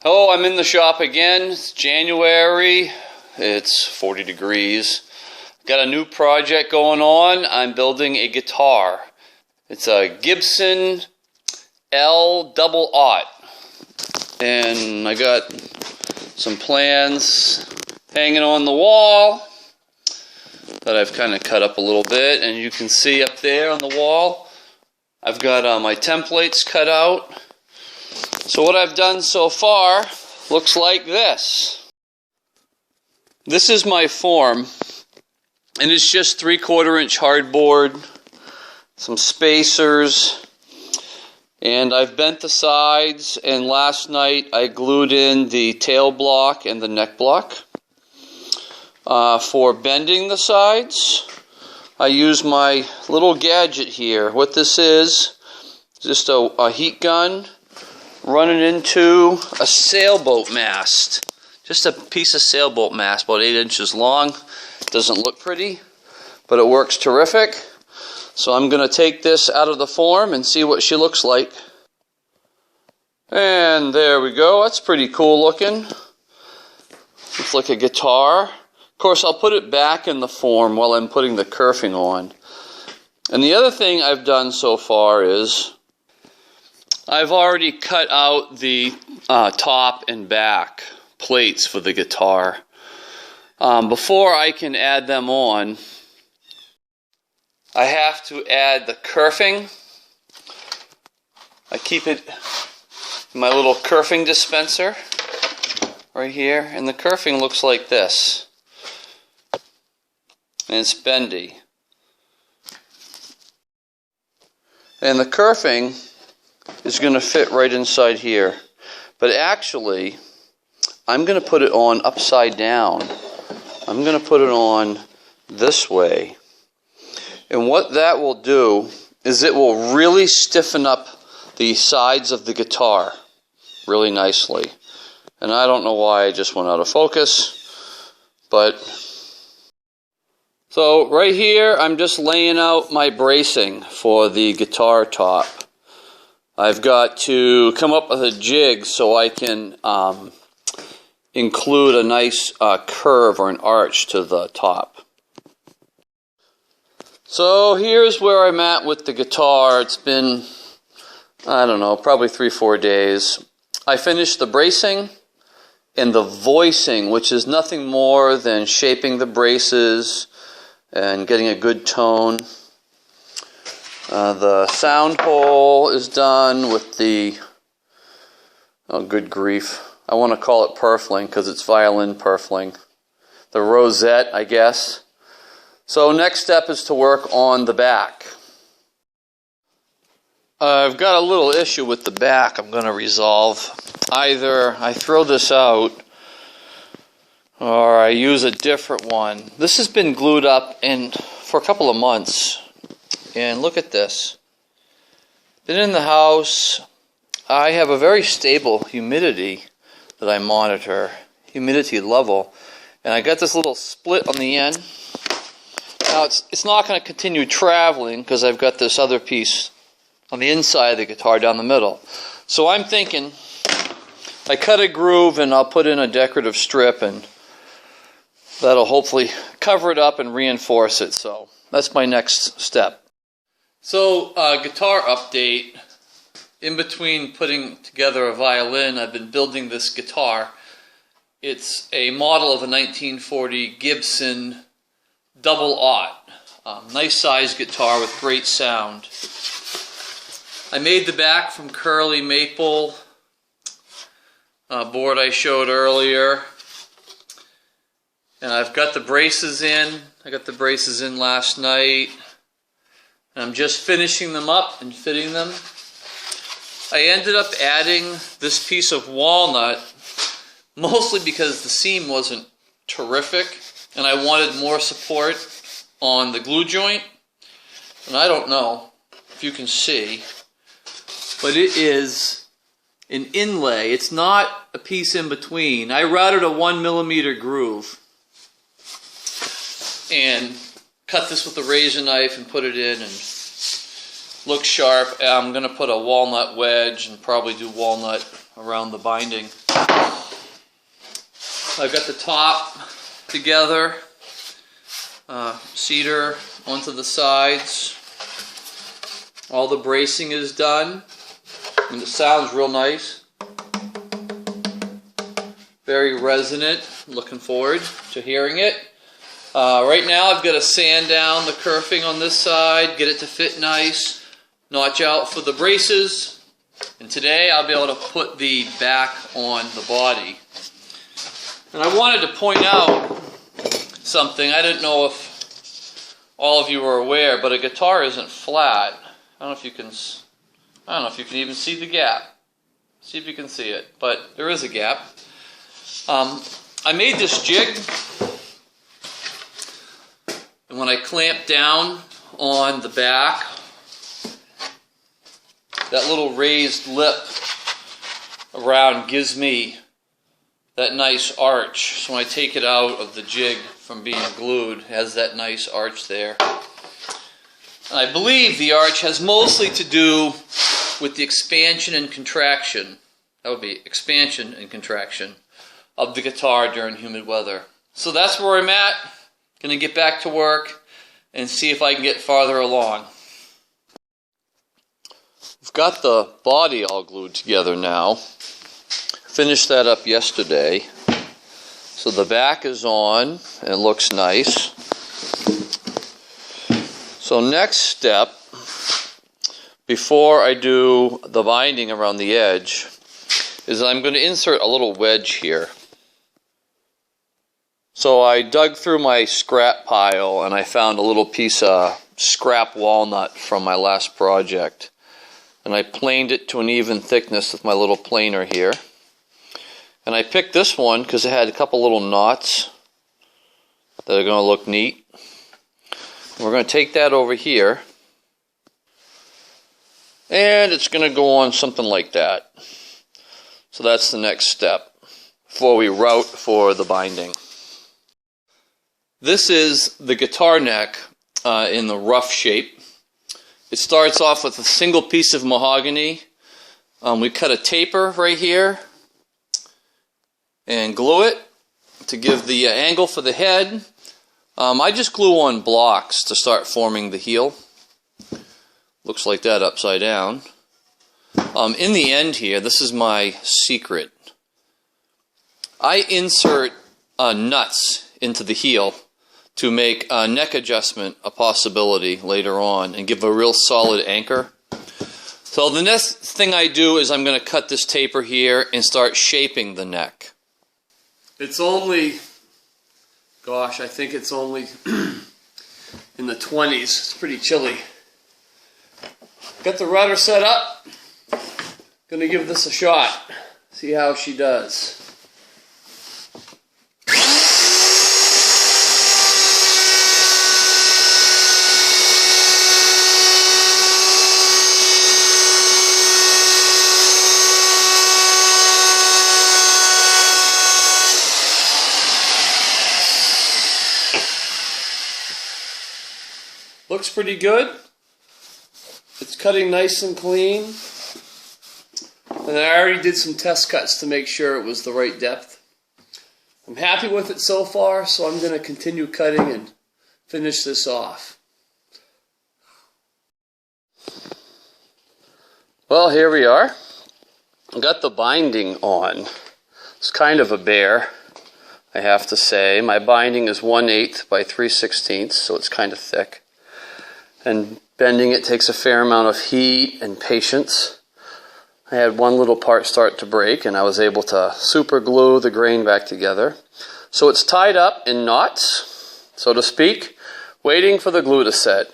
Hello, I'm in the shop again. It's January. It's 40 degrees. Got a new project going on. I'm building a guitar. It's a Gibson L double aught. And I got some plans hanging on the wall that I've kind of cut up a little bit. And you can see up there on the wall, I've got my templates cut out. So what I've done so far looks like this. This is my form, and it's just 3/4 inch hardboard, some spacers, and I've bent the sides, and last night I glued in the tail block and the neck block. For bending the sides, I use my little gadget here. What this is just a heat gun running into a sailboat mast. Just a piece of sailboat mast, about 8 inches long. Doesn't look pretty, but it works terrific. So I'm going to take this out of the form and see what she looks like. And there we go. That's pretty cool looking. Looks like a guitar. Of course, I'll put it back in the form while I'm putting the kerfing on. And the other thing I've done so far is I've already cut out the top and back plates for the guitar. Before I can add them on, I have to add the kerfing. I keep it in my little kerfing dispenser right here, and the kerfing looks like this. And it's bendy. And the kerfing is going to fit right inside here. But actually, I'm going to put it on upside down. I'm going to put it on this way. And what that will do is it will really stiffen up the sides of the guitar really nicely. And I don't know why I just went out of focus, but so right here I'm just laying out my bracing for the guitar top. I've got to come up with a jig so I can include a nice curve or an arch to the top. So here's where I'm at with the guitar. It's been, I don't know, probably 3-4 days. I finished the bracing and the voicing, which is nothing more than shaping the braces and getting a good tone. The sound hole is done with the, oh good grief, I want to call it purfling because it's violin purfling. The rosette, I guess. So next step is to work on the back. I've got a little issue with the back I'm going to resolve. Either I throw this out or I use a different one. This has been glued up for a couple of months. And look at this. Been in the house. I have a very stable humidity that I monitor, humidity level, and I got this little split on the end. Now it's not going to continue traveling because I've got this other piece on the inside of the guitar down the middle. So I'm thinking I cut a groove and I'll put in a decorative strip, and that'll hopefully cover it up and reinforce it. So that's my next step. So, guitar update. In between putting together a violin, I've been building this guitar. It's a model of a 1940 Gibson double aught. Nice sized guitar with great sound. I made the back from curly maple board I showed earlier. And I've got the braces in. I got the braces in last night. And I'm just finishing them up and fitting them. I ended up adding this piece of walnut, mostly because the seam wasn't terrific, and I wanted more support on the glue joint. And I don't know if you can see, but it is an inlay. It's not a piece in between. I routed a 1mm groove and cut this with a razor knife and put it in, and look sharp. I'm going to put a walnut wedge and probably do walnut around the binding. I've got the top together, cedar onto the sides. All the bracing is done, and it sounds real nice. Very resonant. Looking forward to hearing it. Right now I've got to sand down the kerfing on this side, get it to fit nice, notch out for the braces, and today I'll be able to put the back on the body. And I wanted to point out something. I didn't know if all of you were aware, but a guitar isn't flat. I don't know if you can even see the gap. See if you can see it, but there is a gap. I made this jig, and when I clamp down on the back, that little raised lip around gives me that nice arch. So when I take it out of the jig from being glued, it has that nice arch there. And I believe the arch has mostly to do with the expansion and contraction. That would be expansion and contraction of the guitar during humid weather. So that's where I'm at. Gonna get back to work and see if I can get farther along. We've got the body all glued together now. Finished that up yesterday. So the back is on and it looks nice. So next step, before I do the binding around the edge, is I'm going to insert a little wedge here. So I dug through my scrap pile and I found a little piece of scrap walnut from my last project. And I planed it to an even thickness with my little planer here. And I picked this one because it had a couple little knots that are going to look neat. And we're going to take that over here. And it's going to go on something like that. So that's the next step before we route for the binding. This is the guitar neck in the rough shape. It starts off with a single piece of mahogany. We cut a taper right here and glue it to give the angle for the head. I just glue on blocks to start forming the heel. Looks like that upside down. In the end here, this is my secret. I insert nuts into the heel to make a neck adjustment a possibility later on and give a real solid anchor. So the next thing I do is I'm going to cut this taper here and start shaping the neck. It's only, gosh, I think it's only in the 20s. It's pretty chilly. Got the rudder set up. Gonna give this a shot. See how she does. Looks pretty good. It's cutting nice and clean. And I already did some test cuts to make sure it was the right depth. I'm happy with it so far, so I'm going to continue cutting and finish this off. Well, here we are. I got the binding on. It's kind of a bear, I have to say. My binding is 1/8 by 3/16, so it's kind of thick. And bending it takes a fair amount of heat and patience. I had one little part start to break, and I was able to super glue the grain back together. So it's tied up in knots, so to speak, waiting for the glue to set.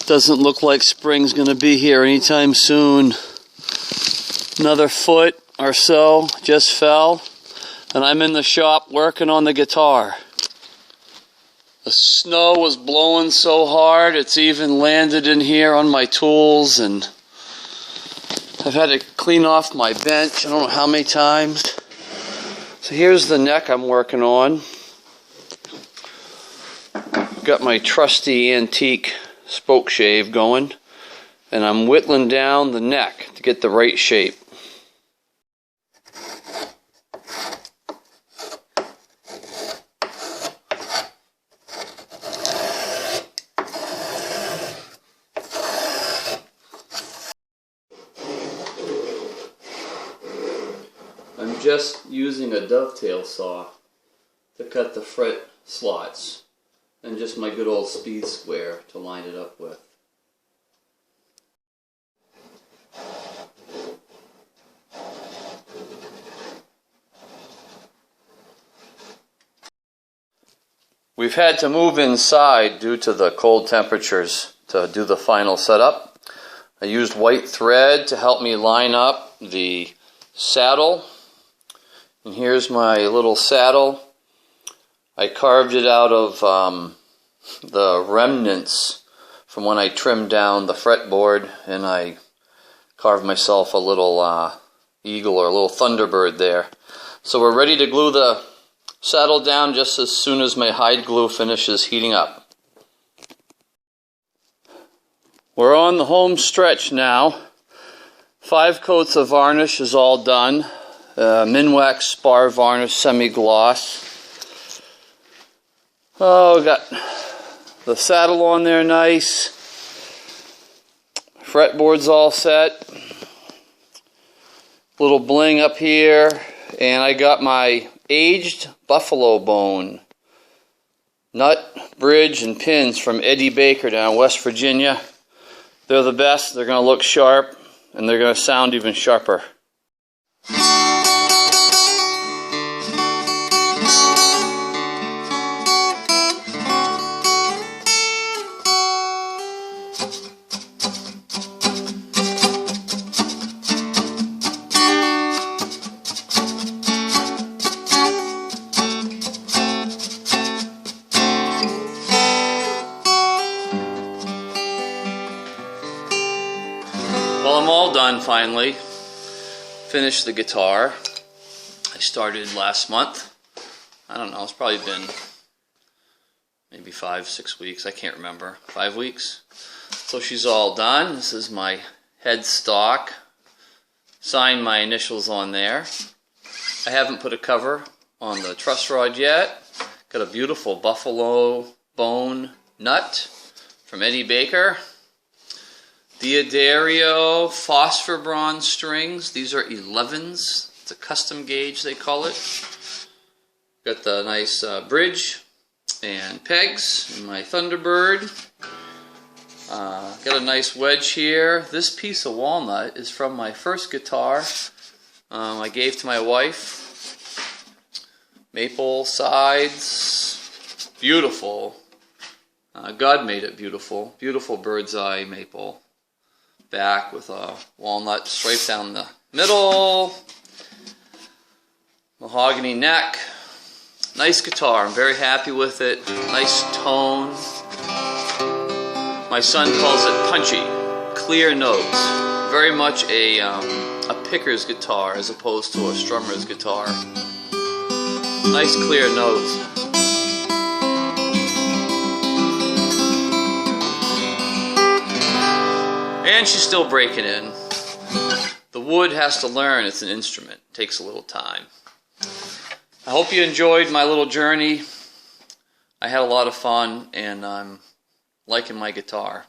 Doesn't look like spring's going to be here anytime soon. Another foot or so just fell. And I'm in the shop working on the guitar. The snow was blowing so hard, it's even landed in here on my tools, and I've had to clean off my bench I don't know how many times. So here's the neck I'm working on. Got my trusty antique spoke shave going, and I'm whittling down the neck to get the right shape. I'm just using a dovetail saw to cut the fret slots, and just my good old speed square to line it up with. We've had to move inside due to the cold temperatures to do the final setup. I used white thread to help me line up the saddle. And here's my little saddle. I carved it out of the remnants from when I trimmed down the fretboard, and I carved myself a little eagle or a little thunderbird there. So we're ready to glue the saddle down just as soon as my hide glue finishes heating up. We're on the home stretch now. 5 coats of varnish is all done. Minwax Spar Varnish Semi-Gloss. Oh, we got the saddle on there nice. Fretboard's all set. Little bling up here. And I got my aged buffalo bone nut, bridge, and pins from Eddie Baker down in West Virginia. They're the best. They're going to look sharp, and they're going to sound even sharper. Well, I'm all done finally. Finished the guitar. I started last month. I don't know, it's probably been maybe 5-6 weeks. I can't remember. 5 weeks. So she's all done. This is my headstock. Signed my initials on there. I haven't put a cover on the truss rod yet. Got a beautiful buffalo bone nut from Eddie Baker. Diodario phosphor bronze strings. These are 11s. It's a custom gauge, they call it. Got the nice bridge and pegs and my Thunderbird. Got a nice wedge here. This piece of walnut is from my first guitar I gave to my wife. Maple sides. Beautiful. God made it beautiful. Beautiful bird's eye maple. Back with a walnut stripe down the middle. Mahogany neck. Nice guitar. I'm very happy with it. Nice tone. My son calls it punchy. Clear notes. Very much a picker's guitar as opposed to a strummer's guitar. Nice clear notes. And she's still breaking in. The wood has to learn it's an instrument. It takes a little time. I hope you enjoyed my little journey. I had a lot of fun, and I'm liking my guitar.